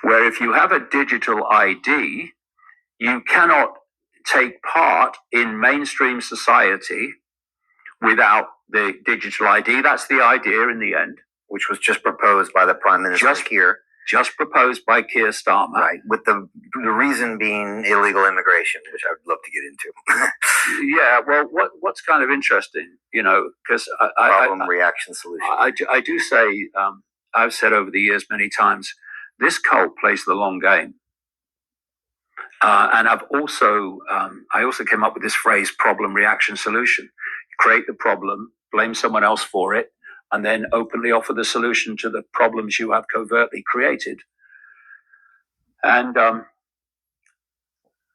where if you have a digital ID, you cannot take part in mainstream society without the digital ID. That's the idea in the end. Which was just proposed by the Prime Minister here. Just proposed by Keir Starmer. Right, with the reason being illegal immigration, which I would love to get into. Yeah, well, what's kind of interesting, because problem, reaction, solution. I do say, I've said over the years many times, this cult plays the long game. And I also came up with this phrase, problem, reaction, solution. Create the problem, blame someone else for it, and then openly offer the solution to the problems you have covertly created. And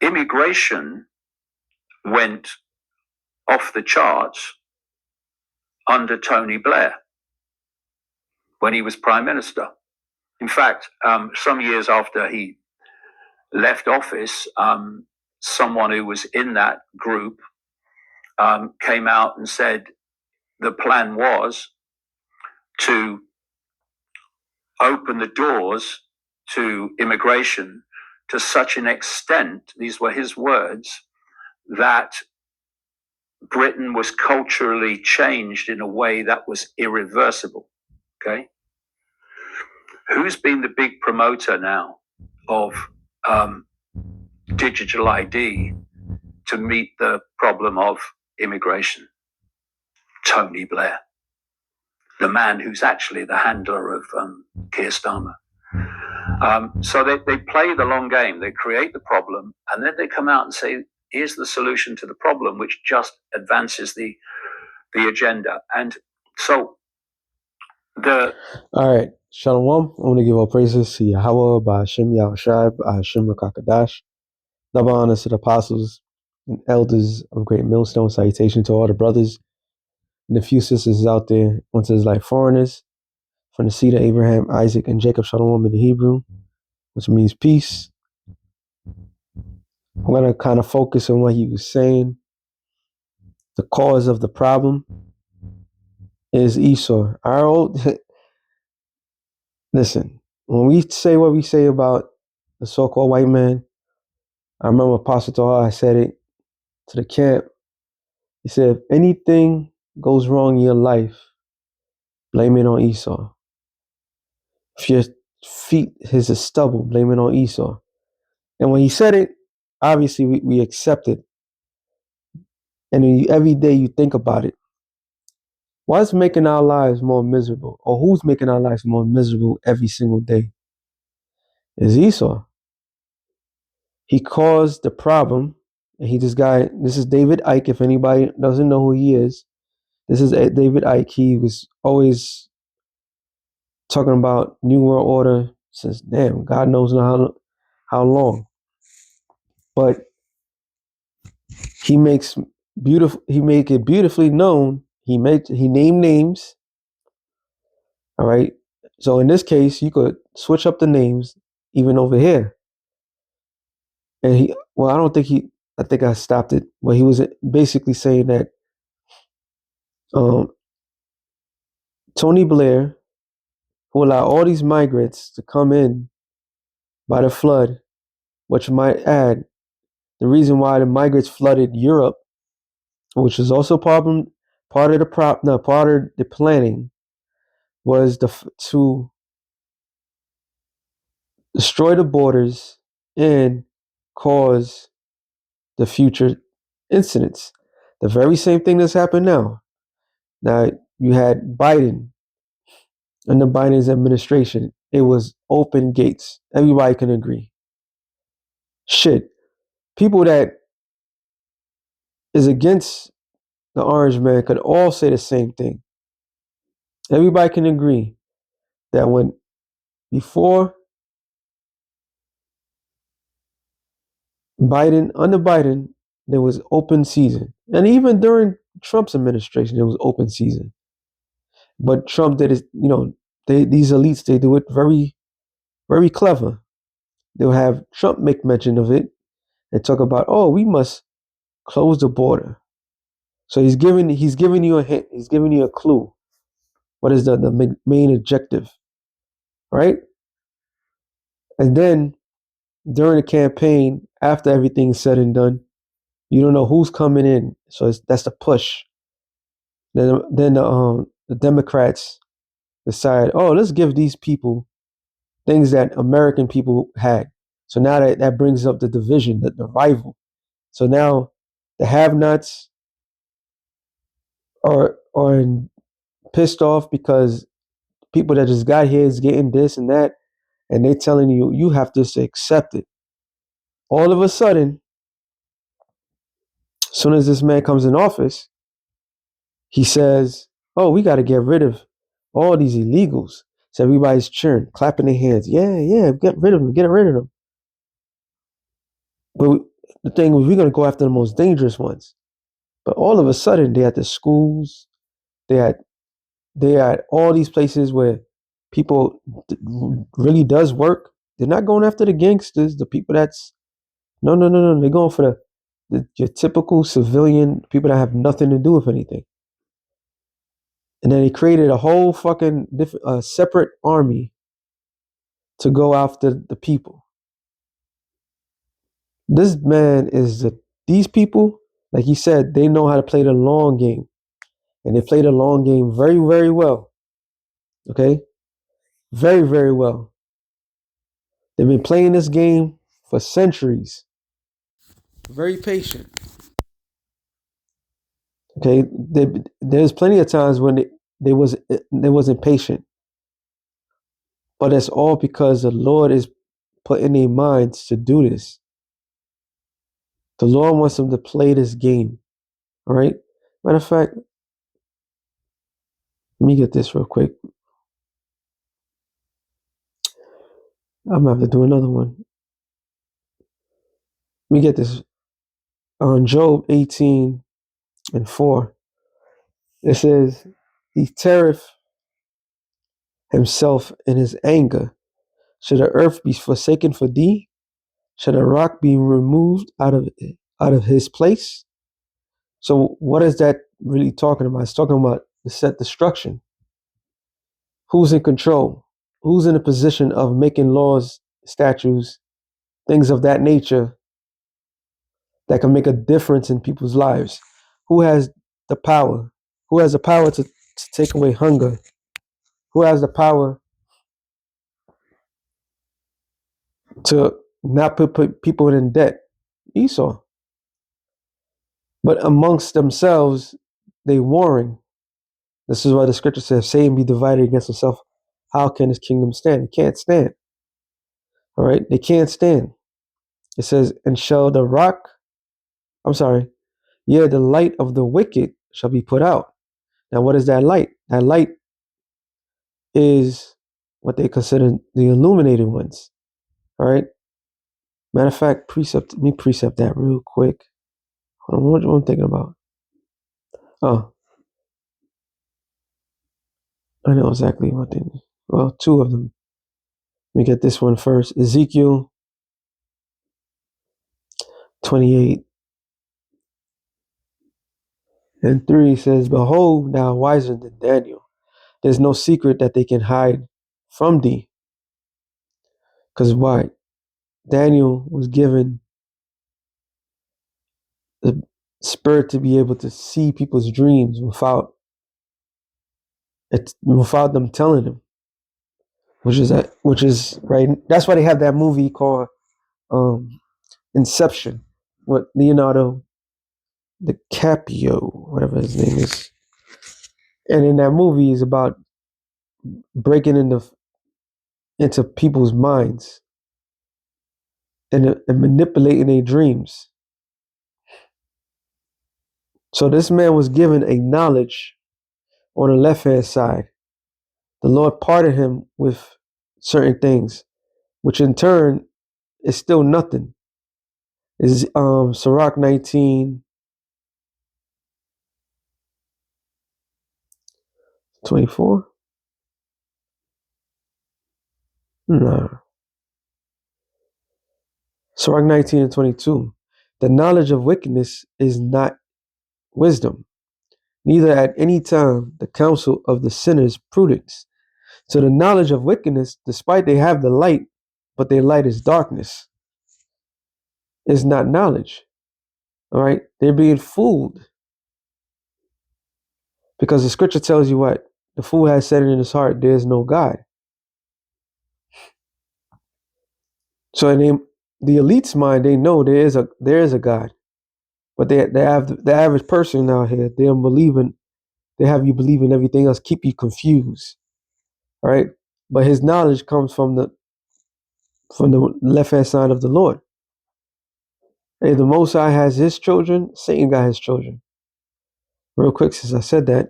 immigration went off the charts under Tony Blair when he was Prime Minister. In fact, some years after he left office, someone who was in that group came out and said the plan was to open the doors to immigration to such an extent, these were his words, that Britain was culturally changed in a way that was irreversible. Okay? Who's been the big promoter now of digital ID to meet the problem of immigration? Tony Blair, the man who's actually the handler of Keir Starmer. So they play the long game. They create the problem, and then they come out and say, here's the solution to the problem, which just advances the agenda. And so all right, Shalom. I want to give all praises to Yahweh, Ba'ashem Yahushai, Ba'ashem Rakakadash. Double honors to the apostles and elders of Great Millstone. Salutation to all the brothers and the few sisters out there, once it's like foreigners, from the seed of Abraham, Isaac, and Jacob. Shalom in the Hebrew, which means peace. I'm going to kind of focus on what he was saying. The cause of the problem is Esau. Listen, when we say what we say about the so-called white man, I remember Apostle Torah said it to the camp. He said, if anything goes wrong in your life, blame it on Esau. If your feet is a stubble, blame it on Esau. And when he said it, obviously we accept it. And every day you think about it. What's making our lives more miserable? Or who's making our lives more miserable every single day? Is Esau. He caused the problem. And this is David Icke. If anybody doesn't know who he is, this is David Icke. He was always talking about New World Order since, God knows how long. But he make it beautifully known. He named names. All right. So in this case, you could switch up the names even over here. And I think I stopped it. But he was basically saying that Tony Blair, who allowed all these migrants to come in by the flood, which might add the reason why the migrants flooded Europe, which is also part of the planning, was to destroy the borders and cause the future incidents. The very same thing that's happened now. Now, you had Biden and the Biden's administration. It was open gates. Everybody can agree. Shit. People that is against the orange man could all say the same thing. Everybody can agree that before under Biden, there was open season. And even during Trump's administration, there was open season. But Trump did it, these elites, they do it very, very clever. They'll have Trump make mention of it and talk about, we must close the border. So he's giving you a hint. He's giving you a clue. What is the main objective, right? And then during the campaign, after everything's said and done, you don't know who's coming in. So that's the push. Then the Democrats decide, oh, let's give these people things that American people had. So now that brings up the division, the rival. So now the have-nots are pissed off because people that just got here is getting this and that, and they telling you you have to accept it. All of a sudden, as soon as this man comes in office, he says, "Oh, we got to get rid of all these illegals." So everybody's cheering, clapping their hands. Yeah, yeah, get rid of them, get rid of them. But the thing was, we're gonna go after the most dangerous ones. But all of a sudden, they at the schools, they at all these places where people really does work. They're not going after the gangsters, the people that's no. They're going for your typical civilian people that have nothing to do with anything. And then he created a whole fucking separate army to go after the people. This man these people, like he said, they know how to play the long game. And they play the long game very, very well. Okay? Very, very well. They've been playing this game for centuries. Very patient. Okay? There's plenty of times when they wasn't patient. But it's all because the Lord is putting their minds to do this. The Lord wants them to play this game. All right? Matter of fact, let me get this real quick. I'm gonna have to do another one. Let me get this. On Job 18:4, it says, He teareth himself in his anger. Should the earth be forsaken for thee? Should a rock be removed out of his place? So what is that really talking about? It's talking about the set destruction. Who's in control? Who's in a position of making laws, statutes, things of that nature that can make a difference in people's lives? Who has the power? Who has the power to take away hunger? Who has the power to not put people in debt? Esau. But amongst themselves, they warring. This is why the scripture says, Satan be divided against himself. How can his kingdom stand? It can't stand. All right? They can't stand. It says, and shall the rock, yeah, the light of the wicked shall be put out. Now, what is that light? That light is what they consider the illuminated ones. All right? Matter of fact, let me precept that real quick. Hold on, what am I thinking about? Oh, I know exactly what they mean. Well, two of them. Let me get this one first. Ezekiel 28:3 says, Behold, thou wiser than Daniel. There's no secret that they can hide from thee. Because why? Daniel was given the spirit to be able to see people's dreams without them telling him. Which is right. That's why they have that movie called Inception with Leonardo DiCaprio, whatever his name is. And in that movie is about breaking into people's minds and manipulating their dreams. So this man was given a knowledge on the left hand side. The Lord parted him with certain things, which in turn is still nothing. Is Sirach 19:24? No. Sirach 19:22. The knowledge of wickedness is not wisdom, neither at any time the counsel of the sinners prudence. So the knowledge of wickedness, despite they have the light, but their light is darkness. It's not knowledge. All right? They're being fooled. Because the scripture tells you what? The fool has said in his heart, there is no God. So in the elite's mind, they know there is a God. But they have the average person out here, they have you believing everything else, keep you confused. All right? But his knowledge comes from the left hand side of the Lord. Hey, the Most High has his children, Satan got his children. Real quick, since I said that,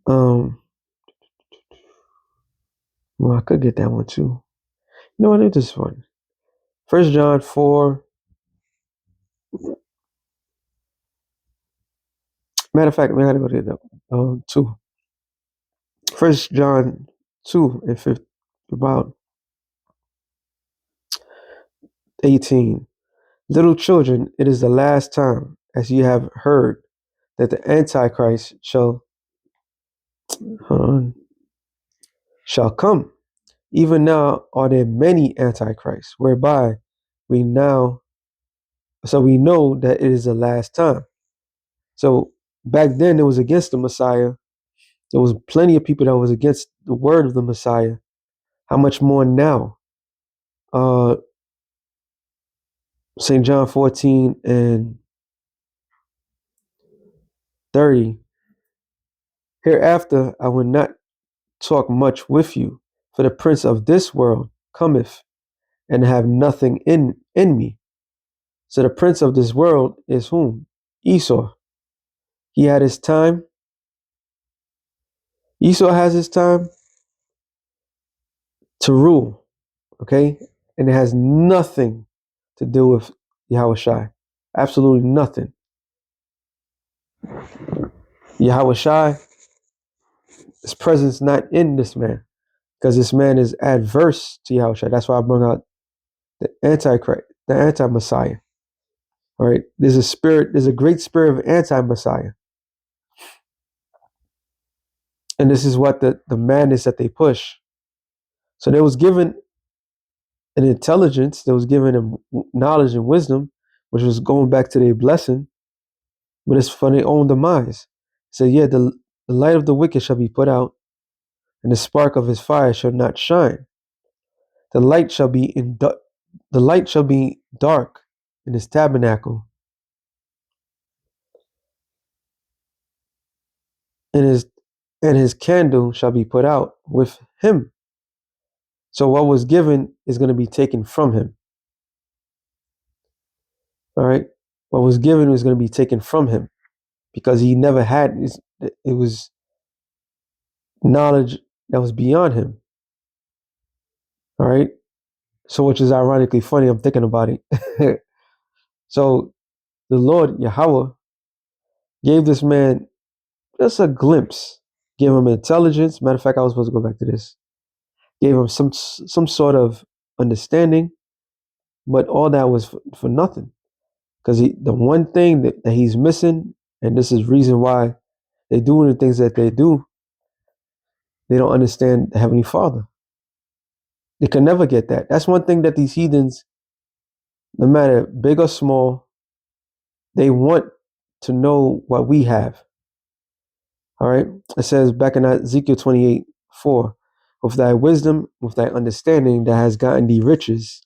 well, I could get that one too. You know what? It's this one. 1 John 4. Matter of fact, I gotta go to that 2. 1 John 2 and 5, about 18. Little children, it is the last time, as you have heard, that the Antichrist shall come. Even now are there many Antichrists, whereby we know that it is the last time. So back then it was against the Messiah. There was plenty of people that was against the word of the Messiah. How much more now? St. John 14 and 30. Hereafter I will not talk much with you, for the prince of this world cometh, and have nothing in me. So the prince of this world is whom? Esau. He had his time. Esau has his time to rule, okay? And it has nothing to do with Yahushai. Absolutely nothing. Yahushai, his presence not in this man, because this man is adverse to Yahushua. That's why I bring out the Antichrist, the anti-Messiah. All right, there's a great spirit of anti-Messiah. And this is what the madness that they push. So they was given an intelligence, they was given them knowledge and wisdom, which was going back to their blessing, but it's for their own demise. So yeah, the light of the wicked shall be put out, and the spark of his fire shall not shine. The light shall be dark in his tabernacle, and his candle shall be put out with him. So what was given is going to be taken from him. All right, what was given was going to be taken from him, because he never had it was knowledge that was beyond him. All right, so which is ironically funny. I'm thinking about it. So the Lord Yahweh gave this man just a glimpse, gave him intelligence. Matter of fact, I was supposed to go back to this. Gave him some sort of understanding, but all that was for nothing, because the one thing that he's missing, and this is reason why they do the things that they do, they don't understand the Heavenly Father. They can never get that. That's one thing that these heathens, no matter big or small, they want to know what we have. All right. It says back in Ezekiel 28:4, with thy wisdom, with thy understanding, that has gotten thee riches,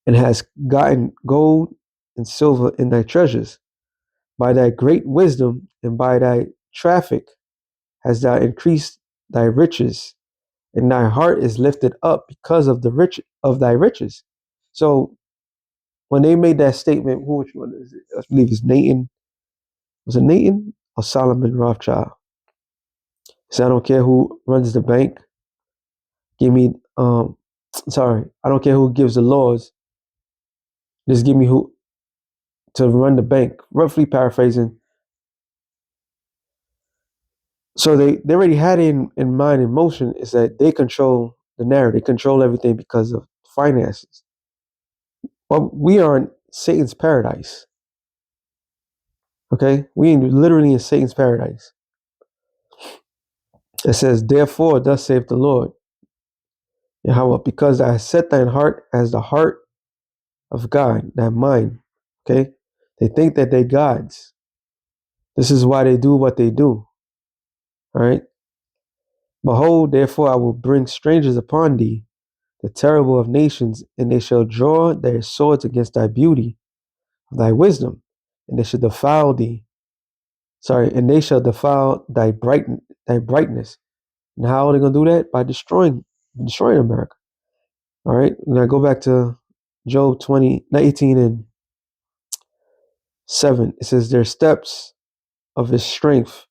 and has gotten gold and silver in thy treasures. By thy great wisdom and by thy traffic hast thou increased thy riches, and thy heart is lifted up because of thy riches. So when they made that statement, which one is it? I believe it's Nathan. Was it Nathan or Solomon Rothschild? So I don't care who runs the bank. Give me I don't care who gives the laws. Just give me who to run the bank. Roughly paraphrasing. So they already had it in mind, in motion, is that they control the narrative, they control everything because of finances. Well, we are in Satan's paradise. Okay? We are literally in Satan's paradise. It says, therefore, thus saith the Lord, Yahweh, because I set thine heart as the heart of God, that mind. Okay? They think that they're gods. This is why they do what they do. All right? Behold, therefore, I will bring strangers upon thee, the terrible of nations, and they shall draw their swords against thy beauty, of thy wisdom, and they shall defile thee. And they shall defile thy brightness. And how are they gonna do that? By destroying America. All right. Now go back to Job 18 and 7. It says, their steps of his strength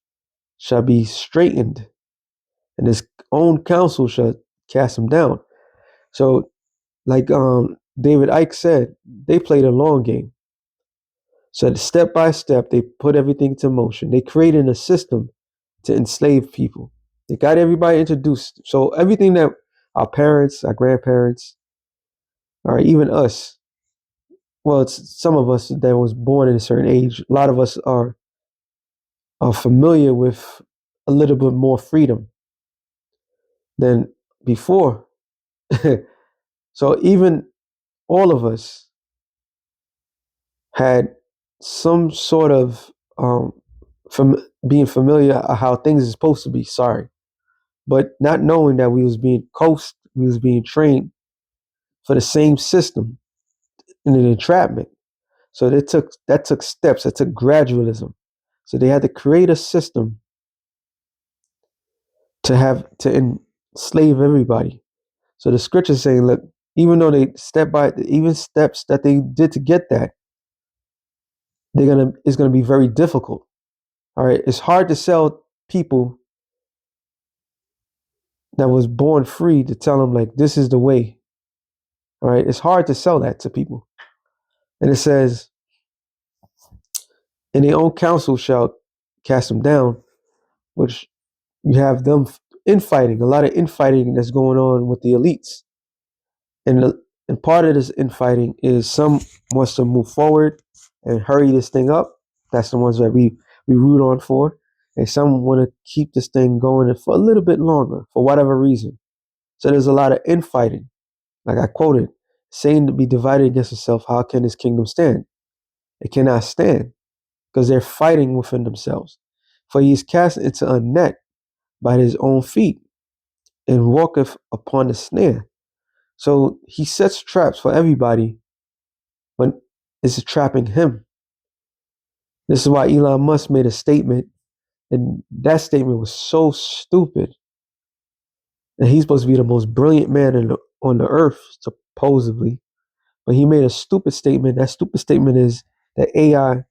shall be straightened, and his own counsel shall cast him down. So, like David Icke said, they played a long game. So step by step, they put everything into motion. They created a system to enslave people. They got everybody introduced. So everything that our parents, our grandparents, or even us, well, it's some of us that was born at a certain age. A lot of us are familiar with a little bit more freedom than before. So even all of us had some sort of from being familiar how things is supposed to be. Sorry, but not knowing that we was being coached, we was being trained for the same system in an entrapment. So that took steps. That took gradualism. So they had to create a system to enslave everybody. So the scripture saying, look, even though they even steps that they did to get that, it's gonna be very difficult. All right, it's hard to sell people that was born free to tell them like this is the way. All right, it's hard to sell that to people. And it says, and their own counsel shall cast them down, which you have them infighting, a lot of infighting that's going on with the elites. And part of this infighting is some wants to move forward and hurry this thing up. That's the ones that we root on for. And some want to keep this thing going for a little bit longer for whatever reason. So there's a lot of infighting. Like I quoted, Satan to be divided against itself, how can his kingdom stand? It cannot stand because they're fighting within themselves. For he is cast into a net by his own feet and walketh upon the snare. So he sets traps for everybody, but it's trapping him. This is why Elon Musk made a statement, and that statement was so stupid. And he's supposed to be the most brilliant man on the earth, supposedly. But he made a stupid statement. That stupid statement is that AI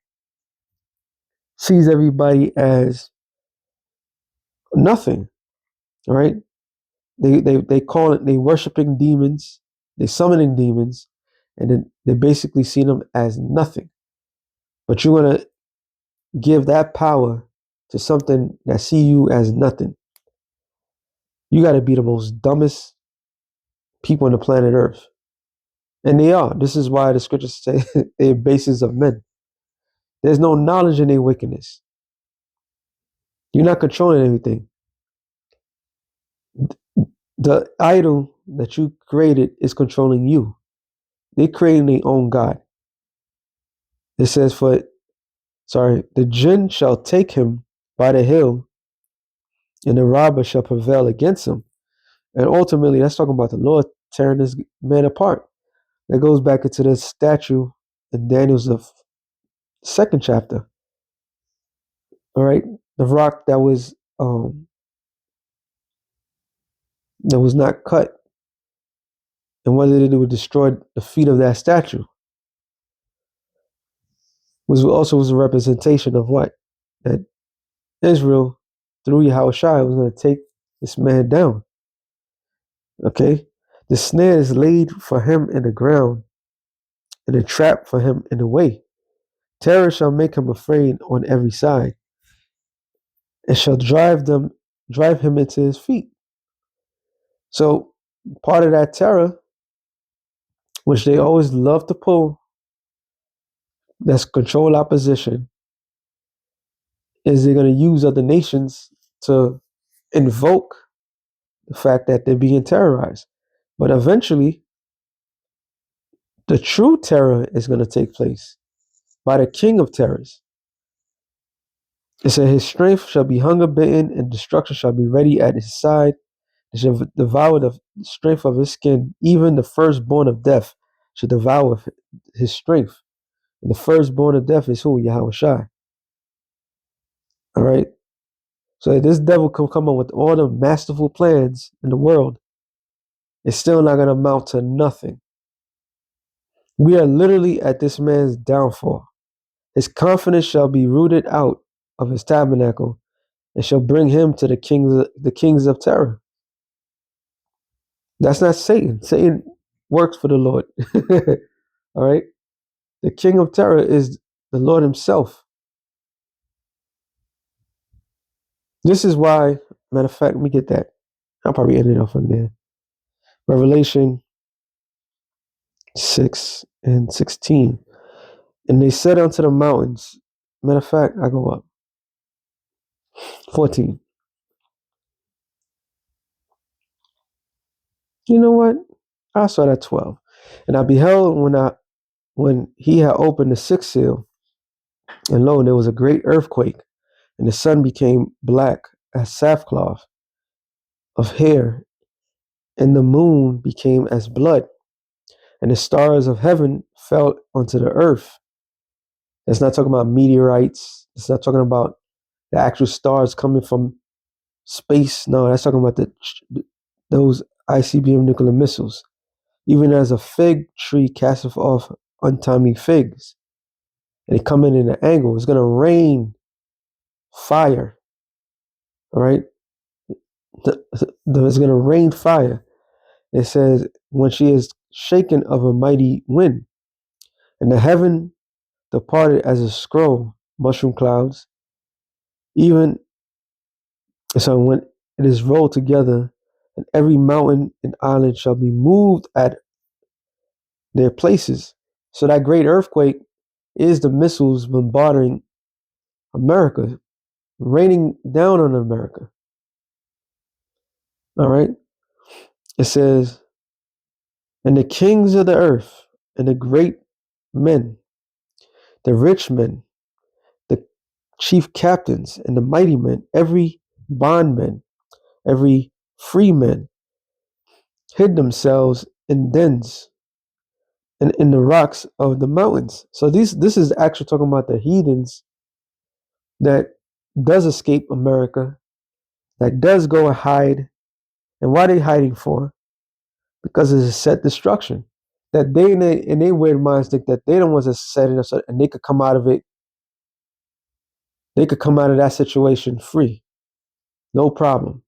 sees everybody as nothing. All right. They call it, they worshiping demons, they summoning demons, and then they basically see them as nothing. But you're gonna give that power to something that see you as nothing. You gotta be the most dumbest people on the planet Earth. And they are. This is why the scriptures say they're bases of men. There's no knowledge in their wickedness. You're not controlling anything. The idol that you created is controlling you. They're creating their own God. It says, the jinn shall take him by the hill, and the robber shall prevail against him. And ultimately, that's talking about the Lord tearing this man apart. That goes back into the statue in Daniel's the second chapter. All right, the rock that was not cut, and what it would destroy the feet of that statue. Was a representation of what? That Israel, through Yahushua, was going to take this man down. Okay? The snare is laid for him in the ground, and a trap for him in the way. Terror shall make him afraid on every side, and shall drive him into his feet. So part of that terror, which they always love to pull, that's control opposition, is they're going to use other nations to invoke the fact that they're being terrorized. But eventually, the true terror is going to take place by the king of terrors. It said, his strength shall be hunger bitten, and destruction shall be ready at his side. It shall devour the strength of his skin. Even the firstborn of death shall devour his strength. And the firstborn of death is who? Yahweh Shai. All right. So this devil can come up with all the masterful plans in the world. It's still not going to amount to nothing. We are literally at this man's downfall. His confidence shall be rooted out of his tabernacle, and shall bring him to the kings of terror. That's not Satan. Satan works for the Lord. All right. The king of terror is the Lord himself. This is why, matter of fact, let me get that. I'll probably end it off on there. Revelation 6 and 16. And they said unto the mountains, matter of fact, I go up. 14. You know what? I saw that 12. And I beheld when he had opened the sixth seal, and lo, there was a great earthquake, and the sun became black as sackcloth of hair, and the moon became as blood, and the stars of heaven fell onto the earth. It's not talking about meteorites. It's not talking about the actual stars coming from space. No, that's talking about those ICBM nuclear missiles. Even as a fig tree casteth off untimely figs, and they come in an angle, it's going to rain fire. All right? It's going to rain fire. It says, when she is shaken of a mighty wind, and the heaven departed as a scroll, mushroom clouds, even so when it is rolled together, and every mountain and island shall be moved at their places. So that great earthquake is the missiles bombarding America, raining down on America. All right. It says, and the kings of the earth, and the great men, the rich men, the chief captains, and the mighty men, every bondman, every freeman, hid themselves in dens and in the rocks of the mountains. So this is actually talking about the heathens that does escape America, that does go and hide. And why are they hiding for? Because it's a set destruction. That they in their weird minds think that they don't want to set it up, and they could come out of it. They could come out of that situation free, no problem,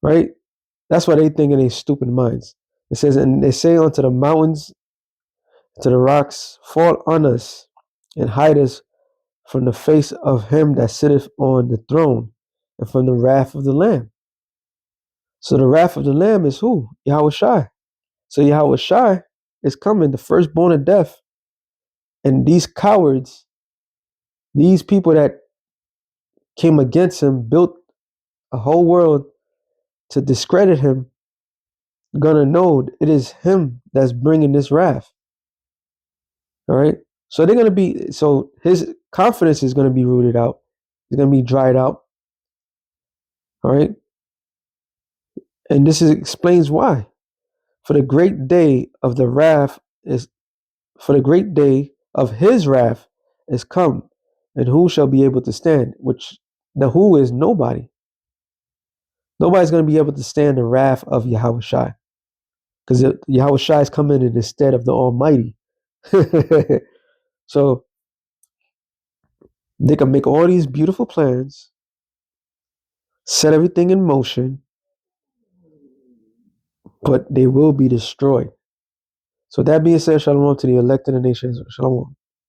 right? That's what they think in their stupid minds. It says, and they say unto the mountains, to the rocks, fall on us, and hide us from the face of him that sitteth on the throne, and from the wrath of the Lamb. So the wrath of the Lamb is who? Yahweh Shai. So Yahweh Shai is coming, the firstborn of death. And these cowards, these people that came against him, built a whole world to discredit him, gonna know it is him that's bringing this wrath. All right. So they're gonna be. So his confidence is gonna be rooted out. It's gonna be dried out. All right. And this explains why. For the great day of the wrath is, for the great day of his wrath is come, and who shall be able to stand? Which the who is nobody. Nobody's going to be able to stand the wrath of Yahweh Shai, because Yahweh Shai is coming in instead of the Almighty. So they can make all these beautiful plans, set everything in motion, but they will be destroyed. So that being said, shalom to the elect of the nations. Shalom.